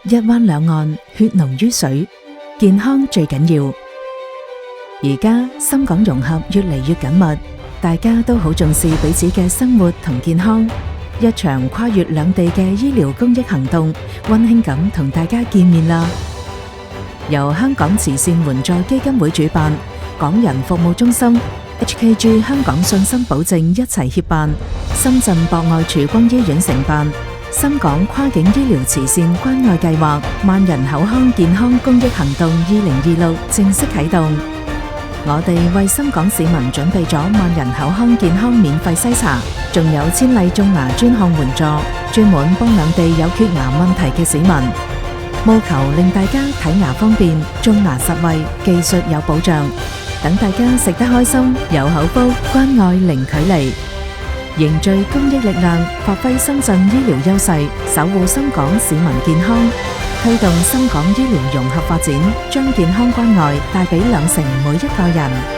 一灣兩岸，血濃於水，健康最緊要。而家深港融合越嚟越緊密，大家都好重視彼此嘅生活同健康。一場跨越兩地嘅醫療公益行動，溫馨咁同大家見面啦！由香港慈善援助基金會主辦，港人服務中心、HKG 香港信心保證一齊協辦，深圳博愛曙光醫院承辦，深港跨境醫療慈善關愛計劃萬人口腔健康公益行動2026正式啟動。我哋為深港市民準備咗萬人口腔健康免費篩查，仲有千麗種牙專項援助，專門幫兩地有缺牙問題嘅市民，務求令大家睇牙方便，種牙實惠，技術有保障，等大家食得開心，有口福，關愛零距離，凝聚公益力量，發揮深圳醫療優勢，守護深港市民健康，推動深港醫療融合發展，將健康關愛帶俾兩城每一個人。